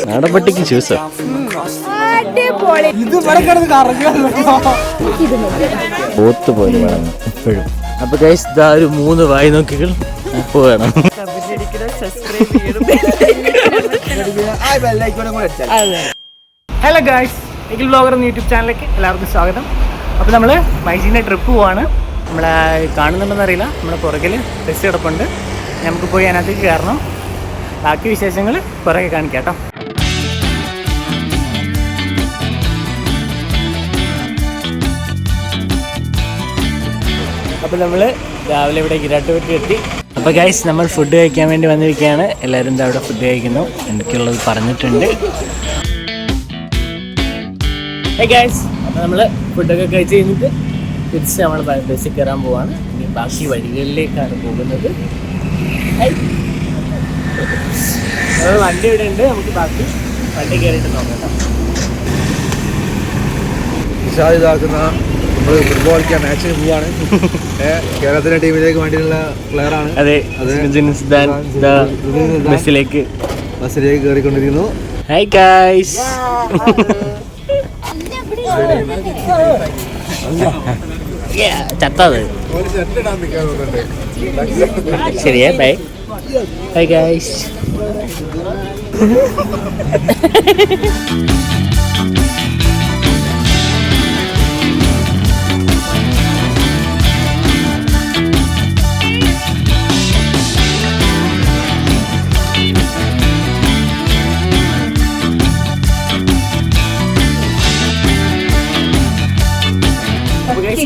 നാടൻപട്ടിക്ക് ജ്യൂസോ? പോത്ത് പോലെ വേണം എപ്പോഴും. അപ്പൊ ഗൈസ് ഇതാ ഒരു 3 വായി നോക്കികൾ ഉപ്പ് വേണം. ഹലോ ഗൈസ്, എഗിൽ വ്ലോഗർ എന്ന യൂട്യൂബ് ചാനലിലേക്ക് എല്ലാവർക്കും സ്വാഗതം. അപ്പോൾ നമ്മൾ മൈസൂരിൻ്റെ ട്രിപ്പ് പോവാണ്. നമ്മളെ കാണുന്നുണ്ടെന്ന് അറിയില്ല, നമ്മുടെ പുറകിൽ ബസ് കിടപ്പുണ്ട്. നമുക്ക് പോയി അതിനകത്തേക്ക് കയറണം. ബാക്കി വിശേഷങ്ങൾ പുറകെ കാണിക്കാം കേട്ടോ. അപ്പോൾ നമ്മൾ രാവിലെ ഇവിടെ ഗിരാട്ടുപറ്റി എത്തി. അപ്പോൾ ഗൈസ് നമ്മൾ ഫുഡ് കഴിക്കാൻ വേണ്ടി വന്നിരിക്കുകയാണ്. എല്ലാവരും എന്താ അവിടെ ഫുഡ് കഴിക്കുന്നു, എനിക്കുള്ളത് പറഞ്ഞിട്ടുണ്ട്. ഗൈസ്, അപ്പോൾ നമ്മൾ ഫുഡൊക്കെ കഴിച്ച് കഴിഞ്ഞിട്ട് തിരിച്ച് നമ്മൾ ബസ്സിൽ കയറാൻ പോവാണ്. ഇനി ബാക്കി വഴികളിലേക്കാണ് പോകുന്നത്. വണ്ടി ഇവിടെ ഉണ്ട്, നമുക്ക് ബാക്കി വണ്ടി കയറിയിട്ട് നോക്കാം. ഇതാക്കുന്ന നമ്മൾ ഫുട്ബോൾ കളിക്കാൻ മാച്ചിന് പോവാണ്. കേരളത്തിലെ ടീമിലേക്ക് വേണ്ടിയുള്ള പ്ലെയർ ആണ്. അതെ, ബസ്സിലേക്ക് കയറിക്കൊണ്ടിരിക്കുന്നു. Hi guys. ചത്തത് ശരിയാ. Bye bye guys.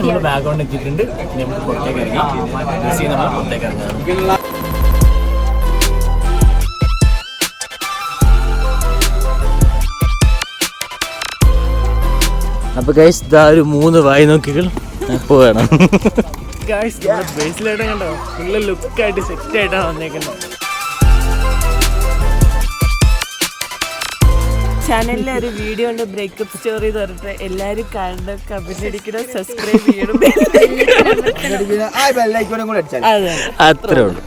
നമ്മൾ ബാഗ് കൊണ്ട് എത്തിയിട്ടുണ്ട്. നമുക്ക് പുറത്തേക്ക് ഇറങ്ങാം. നമ്മൾ പുറത്തേക്ക് ഇറങ്ങാം. അപ്പൊ ഗൈസ് ഇതാ ഒരു 3 വായി നോക്കികൾ ഉപ്പ് വേണം. ഗൈസ് ബേസിലായിട്ട് കണ്ടോ, ഫുള്ള് ലുക്കായിട്ട് സെറ്റ് ആയിട്ടാണ് വന്നേക്കുന്നത്. ചാനലിലെ ഒരു വീഡിയോ ഉണ്ട്, ബ്രേക്കപ്പ് സ്റ്റോറി എന്ന് പറഞ്ഞിട്ട് എല്ലാവരും കാണണം, കമന്റ് അടിക്കണം, സബ്സ്ക്രൈബ് ചെയ്യണം. അത്രേ ഉള്ളൂ.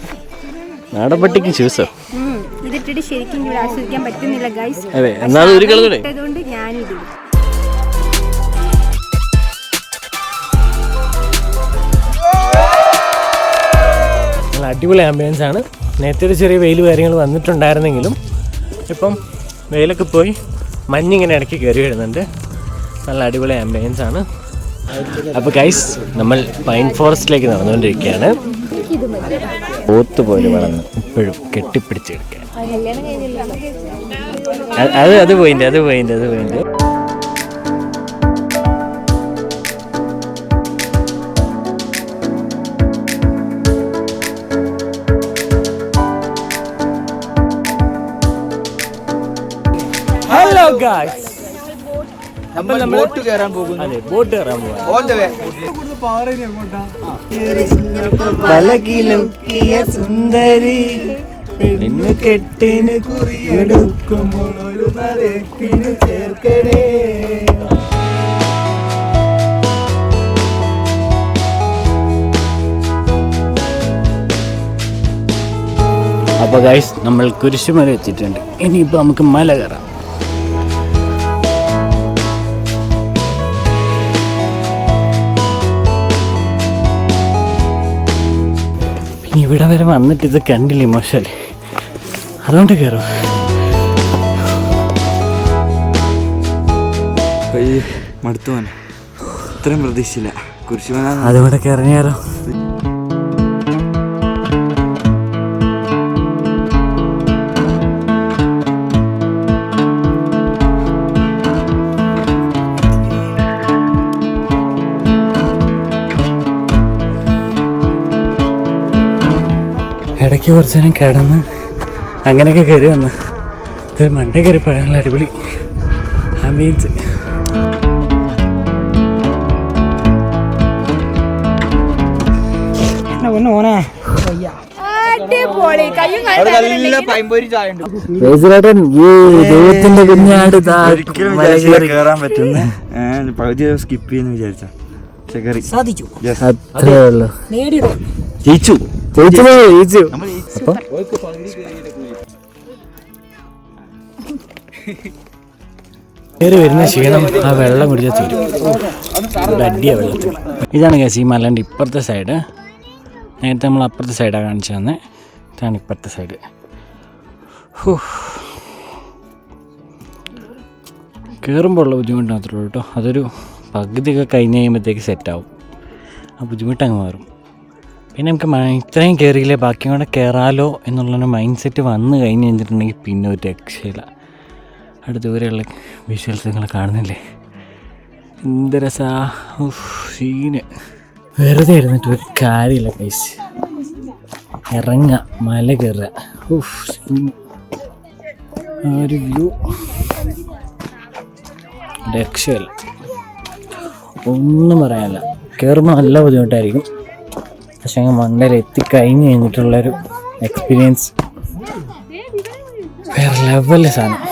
നാടൻപട്ടിക്ക് ജ്യൂസോ? ഇതിട്ടിട്ട് ശരിക്കും ഇവിടെ ആസ്വദിക്കാൻ പറ്റുന്നില്ല ഗൈസ്. അതെ, എന്നാലും ഒരു കളറൂടെ അതുകൊണ്ട് ഞാനിടും. നല്ല അടിപൊളി ആംബിയൻസ് ആണ്. നേരത്തെ ഒരു ചെറിയ വെയിൽ കാര്യങ്ങൾ വന്നിട്ടുണ്ടായിരുന്നെങ്കിലും ഇപ്പം വെയിലൊക്കെ പോയി മഞ്ഞിങ്ങനെ ഇടയ്ക്ക് കയറി വരുന്നുണ്ട്. നല്ല അടിപൊളി ആംബിയൻസ് ആണ്. അപ്പോൾ ഗൈസ് നമ്മൾ പൈൻ ഫോറസ്റ്റിലേക്ക് നടന്നുകൊണ്ടിരിക്കുകയാണ്. പോത്ത് പോലെ വളർന്ന് ഇപ്പോഴും കെട്ടിപ്പിടിച്ചെടുക്കാൻ. അത് പോയിന്റ്. ഹലോ ഗായ്സ്, നമ്മൾ ബോട്ട് കയറാൻ പോകുന്നു. അതെ, ബോട്ട് കയറാൻ പോകാം. സുന്ദരി പെണ്ണു കെട്ടിന് കുറിയെടുക്കുമ്പോൾ ഒരു മരക്കിന് ചേർക്കണേ. അപ്പോൾ ഗൈസ് നമ്മൾ കുരിശുമല എത്തിയിട്ടുണ്ട്. ഇനിയിപ്പോൾ നമുക്ക് മല കയറാം. ഇനി ഇവിടെ വരെ വന്നിട്ട് ഇത് കണ്ടില്ലേ മോശമല്ലേ, അതുകൊണ്ട് കയറും. മടുത്തു പോകാൻ ഇത്രയും പ്രതീക്ഷിച്ചില്ല. കുരിശുമല അതുകൊണ്ട് കയറിയാലോ. ഇടയ്ക്ക് കുറച്ച് നേരം കിടന്ന് അങ്ങനെയൊക്കെ കയറി വന്ന് ഇത് മണ്ടേ കയറി പോയാൽ അടിപൊളി ആംബിയൻസ്. ദൈവത്തിന്റെ കുഞ്ഞാട് കയറാൻ പറ്റുന്ന പകുതി സ്കിപ്പ് ചെയ്യുന്ന വിചാരിച്ച സാധിച്ചു. അത്രേ ഉള്ളൂ. ജയിച്ചു. അപ്പോൾ കയറി വരുന്ന ക്ഷീണം ആ വെള്ളം കുടിച്ചാൽ തീരും. അടിയ വെള്ളത്തിൽ. ഇതാണ് കേസ് ഈ മലേൻ്റെ ഇപ്പുറത്തെ സൈഡ്. നേരത്തെ നമ്മൾ അപ്പുറത്തെ സൈഡാണ് കാണിച്ചു തന്നെ. ഇതാണ് ഇപ്പുറത്തെ സൈഡ്. കയറുമ്പോൾ ഉള്ള ബുദ്ധിമുട്ട് മാത്രമേ ഉള്ളൂ കേട്ടോ. അതൊരു പകുതിയൊക്കെ കഴിഞ്ഞ് കഴിയുമ്പോഴത്തേക്ക് സെറ്റാവും. ആ ബുദ്ധിമുട്ടങ്ങ് മാറും. പിന്നെ നമുക്ക് ഇത്രയും കയറിയില്ലേ ബാക്കിയും കൂടെ കയറാലോ എന്നുള്ളൊരു മൈൻഡ് സെറ്റ് വന്നു കഴിഞ്ഞ് കഴിഞ്ഞിട്ടുണ്ടെങ്കിൽ പിന്നെ ഒരു രക്ഷയില്ല. അവിടെ ദൂരെയുള്ള വിഷ്വൽസ് നിങ്ങൾ കാണുന്നില്ലേ, എന്ത് രസാ. സീന്. വെറുതെ ഇരുന്നിട്ട് ഒരു കാര്യമില്ല ഗൈസ്. ഇറങ്ങുക, മല കയറുക. ആ ഒരു വ്യൂ രക്ഷയില്ല, ഒന്നും പറയാനില്ല. കയറുമ്പോൾ നല്ല ബുദ്ധിമുട്ടായിരിക്കും, പക്ഷേ മണ്ടയിൽ എത്തിക്കഴിഞ്ഞ് കഴിഞ്ഞിട്ടുള്ളൊരു എക്സ്പീരിയൻസ് വേറെ ലെവലിലെ സാധനം.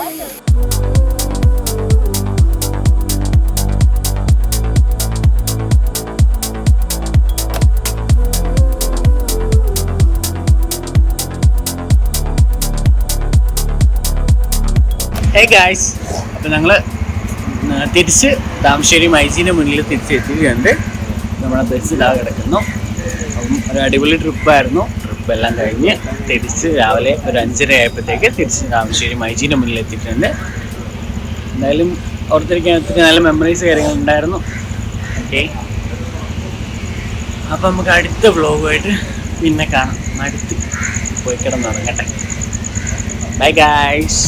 ഗായ്സ്, അപ്പോൾ ഞങ്ങൾ തിരിച്ച് താമശ്ശേരി മൈജീൻ്റെ മുന്നിൽ തിരിച്ചെത്തിയിട്ടുണ്ട്. നമ്മുടെ ബസ് ഇതാ കിടക്കുന്നു. അപ്പം ഒരു അടിപൊളി ട്രിപ്പായിരുന്നു. ട്രിപ്പെല്ലാം കഴിഞ്ഞ് തിരിച്ച് രാവിലെ ഒരു 5:30 ആയപ്പോഴത്തേക്ക് തിരിച്ച് താമശ്ശേരി മൈജീൻ്റെ മുന്നിൽ എത്തിയിട്ടുണ്ട്. എന്തായാലും ഓർത്തിരിക്കാൻ ഒത്തിരി നല്ല മെമ്മറീസ് കാര്യങ്ങളുണ്ടായിരുന്നു. ഓക്കെ, അപ്പം നമുക്ക് അടുത്ത വ്ളോഗുമായിട്ട് പിന്നെ കാണാം. അടുത്ത് പോയി കിടന്നുറങ്ങട്ടെ. Bye guys.